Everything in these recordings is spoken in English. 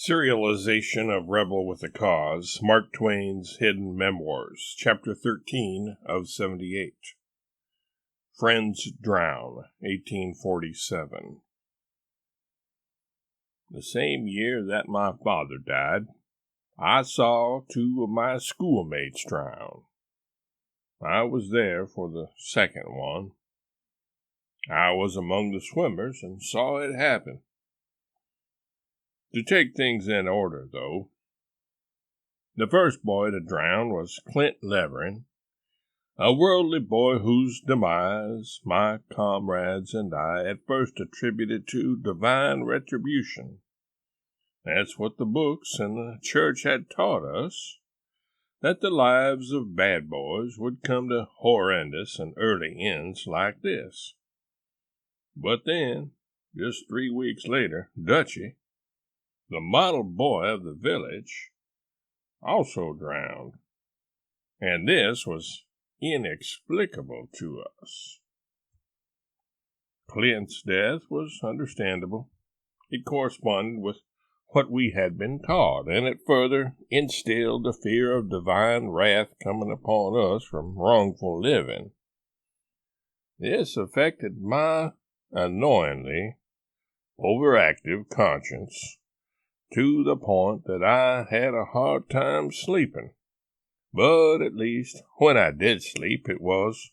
Serialization of Rebel with a Cause, Mark Twain's Hidden Memoirs, Chapter 13 of 78. Friends Drown, 1847. The same year that my father died, I saw two of my schoolmates drown. I was there for the second one. I was among the swimmers and saw it happen. To take things in order, though, the first boy to drown was Clint Leverin, a worldly boy whose demise my comrades and I at first attributed to divine retribution. That's what the books and the church had taught us, that the lives of bad boys would come to horrendous and early ends like this. But then, just 3 weeks later, Dutchy, the model boy of the village, also drowned, and this was inexplicable to us. Clint's death was understandable. It corresponded with what we had been taught, and it further instilled the fear of divine wrath coming upon us from wrongful living. This affected my annoyingly overactive conscience to the point that I had a hard time sleeping. But at least when I did sleep, it was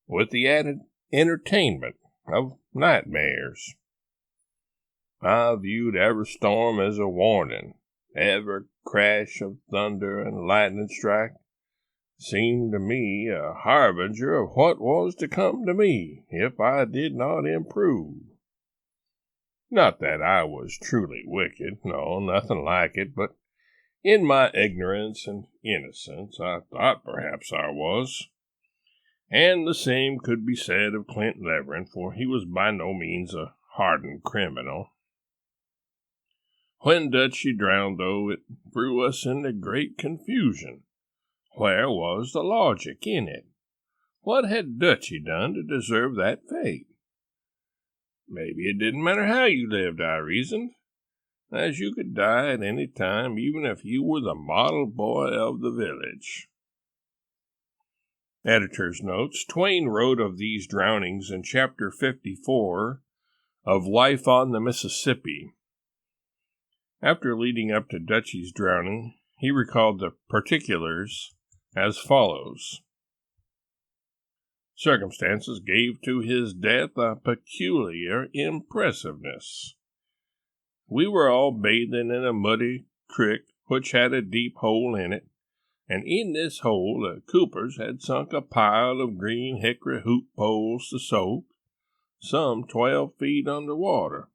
with the added entertainment of nightmares. I viewed every storm as a warning. Every crash of thunder and lightning strike seemed to me a harbinger of what was to come to me if I did not improve. Not that I was truly wicked, no, nothing like it, but in my ignorance and innocence I thought perhaps I was. And the same could be said of Clint Leverin, for he was by no means a hardened criminal. When Dutchy drowned, though, it threw us into great confusion. Where was the logic in it? What had Dutchy done to deserve that fate? Maybe it didn't matter how you lived, I reasoned, as you could die at any time, even if you were the model boy of the village. Editor's notes. Twain wrote of these drownings in Chapter 54 of Life on the Mississippi. After leading up to Dutchy's drowning, he recalled the particulars as follows. Circumstances gave to his death a peculiar impressiveness. We were all bathing in a muddy creek which had a deep hole in it, and in this hole the coopers had sunk a pile of green hickory hoop poles to soak, some 12 feet under water.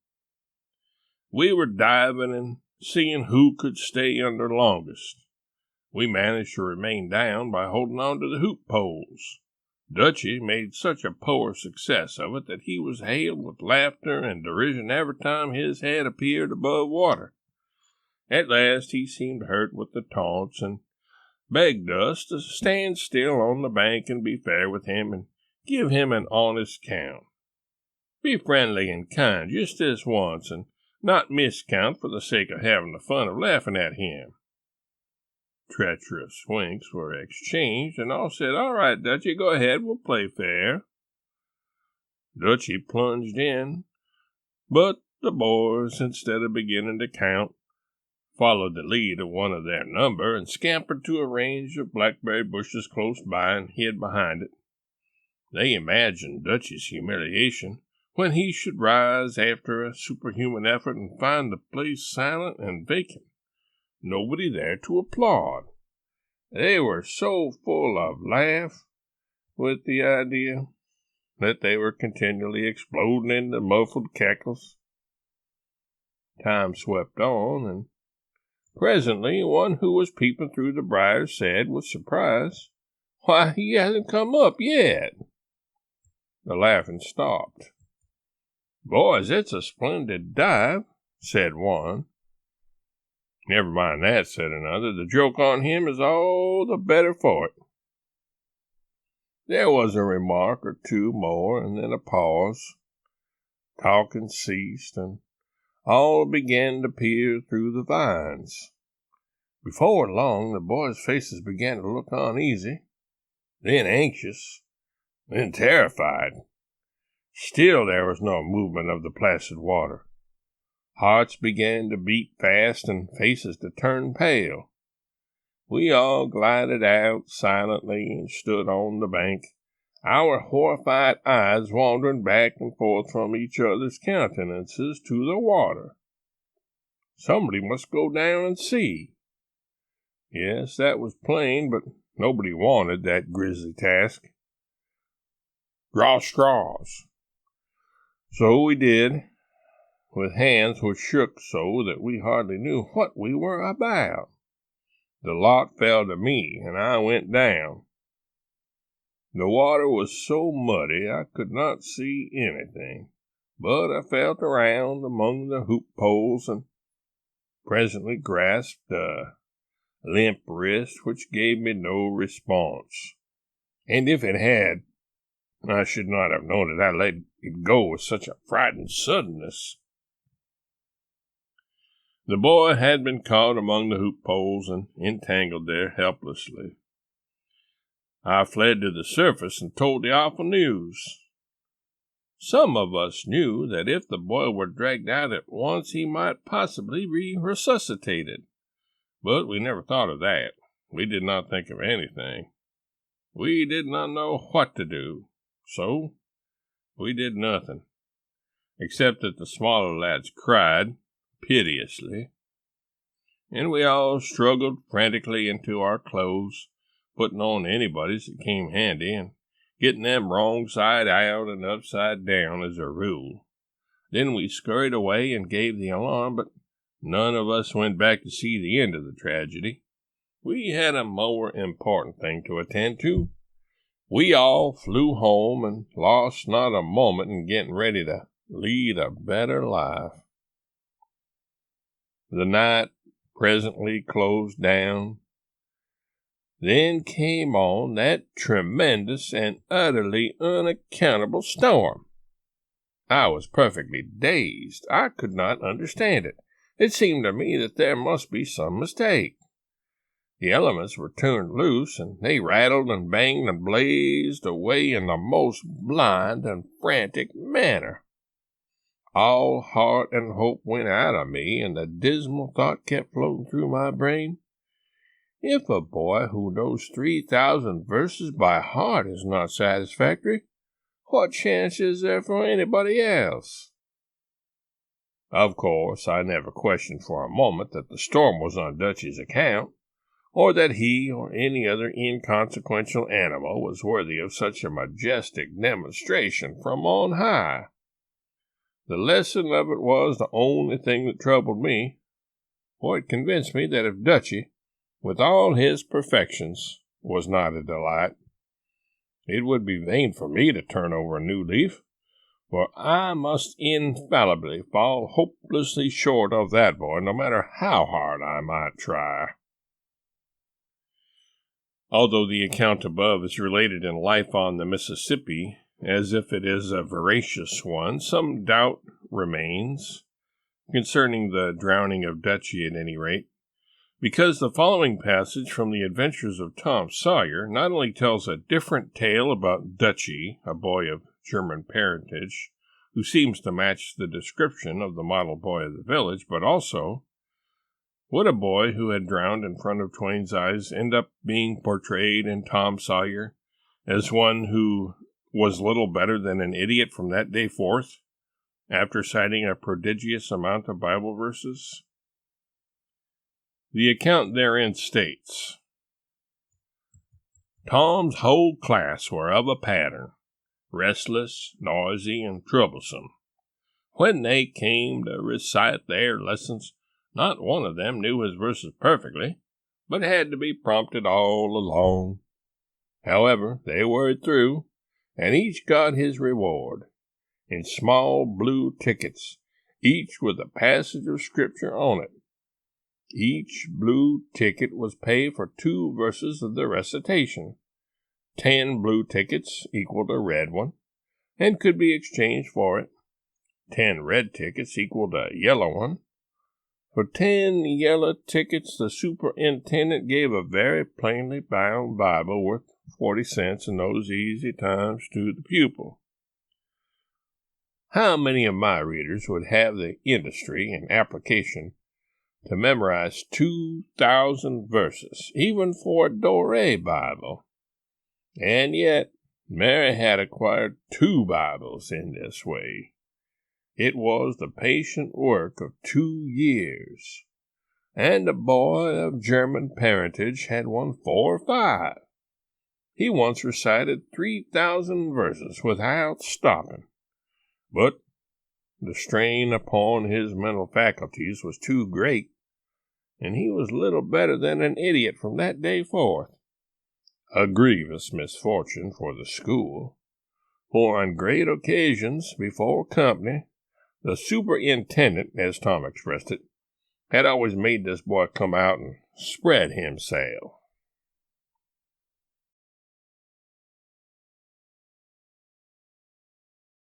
We were diving and seeing who could stay under longest. We managed to remain down by holding on to the hoop poles. Dutchy made such a poor success of it that he was hailed with laughter and derision every time his head appeared above water. At last he seemed hurt with the taunts and begged us to stand still on the bank and be fair with him and give him an honest count. Be friendly and kind just this once and not miscount for the sake of having the fun of laughing at him. Treacherous winks were exchanged, and all said, "All right, Dutchy, go ahead, we'll play fair." Dutchy plunged in, but the boys, instead of beginning to count, followed the lead of one of their number and scampered to a range of blackberry bushes close by and hid behind it. They imagined Dutchy's humiliation when he should rise after a superhuman effort and find the place silent and vacant. Nobody there to applaud. They were so full of laugh with the idea that they were continually exploding into muffled cackles. Time swept on, and presently one who was peeping through the briars said with surprise, "Why, he hasn't come up yet." The laughing stopped. "Boys, it's a splendid dive," said one. "Never mind that," said another. "The joke on him is all the better for it." There was a remark or two more, and then a pause. Talking ceased, and all began to peer through the vines. Before long, the boys' faces began to look uneasy, then anxious, then terrified. Still there was no movement of the placid water. Hearts began to beat fast and faces to turn pale. We all glided out silently and stood on the bank, our horrified eyes wandering back and forth from each other's countenances to the water. Somebody must go down and see. Yes, that was plain, but nobody wanted that grisly task. Draw straws. So we did, with hands which shook so that we hardly knew what we were about. The lot fell to me, and I went down. The water was so muddy I could not see anything, but I felt around among the hoop poles and presently grasped a limp wrist which gave me no response. And if it had, I should not have known that I let it go with such a frightened suddenness. The boy had been caught among the hoop poles and entangled there helplessly. I fled to the surface and told the awful news. Some of us knew that if the boy were dragged out at once, he might possibly be resuscitated. But we never thought of that. We did not think of anything. We did not know what to do, so we did nothing, except that the smaller lads cried piteously, and we all struggled frantically into our clothes, putting on anybody's that came handy, and getting them wrong side out and upside down as a rule. Then we scurried away and gave the alarm, but none of us went back to see the end of the tragedy. We had a more important thing to attend to. We all flew home and lost not a moment in getting ready to lead a better life. The night presently closed down. Then came on that tremendous and utterly unaccountable storm. I was perfectly dazed. I could not understand it. It seemed to me that there must be some mistake. The elements were turned loose, and they rattled and banged and blazed away in the most blind and frantic manner. All heart and hope went out of me, and the dismal thought kept floating through my brain. If a boy who knows 3,000 verses by heart is not satisfactory, what chance is there for anybody else? Of course, I never questioned for a moment that the storm was on Dutchy's account, or that he or any other inconsequential animal was worthy of such a majestic demonstration from on high. The lesson of it was the only thing that troubled me, for it convinced me that if Dutchy, with all his perfections, was not a delight, it would be vain for me to turn over a new leaf, for I must infallibly fall hopelessly short of that boy, no matter how hard I might try. Although the account above is related in Life on the Mississippi, as if it is a veracious one, some doubt remains concerning the drowning of Dutchy at any rate, because the following passage from the Adventures of Tom Sawyer not only tells a different tale about Dutchy, a boy of German parentage, who seems to match the description of the model boy of the village, but also would a boy who had drowned in front of Twain's eyes end up being portrayed in Tom Sawyer as one who was little better than an idiot from that day forth, after citing a prodigious amount of Bible verses? The account therein states, Tom's whole class were of a pattern, restless, noisy, and troublesome. When they came to recite their lessons, not one of them knew his verses perfectly, but had to be prompted all along. However, they worried through, and each got his reward, in small blue tickets, each with a passage of Scripture on it. Each blue ticket was paid for 2 verses of the recitation. 10 blue tickets equaled a red one, and could be exchanged for it. 10 red tickets equaled a yellow one. For 10 yellow tickets, the superintendent gave a very plainly bound Bible worth 40 cents in those easy times to the pupil. How many of my readers would have the industry and application to memorize 2,000 verses, even for a Doré Bible? And yet, Mary had acquired 2 Bibles in this way. It was the patient work of 2 years, and a boy of German parentage had won 4 or 5. He once recited 3,000 verses without stopping, but the strain upon his mental faculties was too great, and he was little better than an idiot from that day forth. A grievous misfortune for the school, for on great occasions before company, the superintendent, as Tom expressed it, had always made this boy come out and spread himself.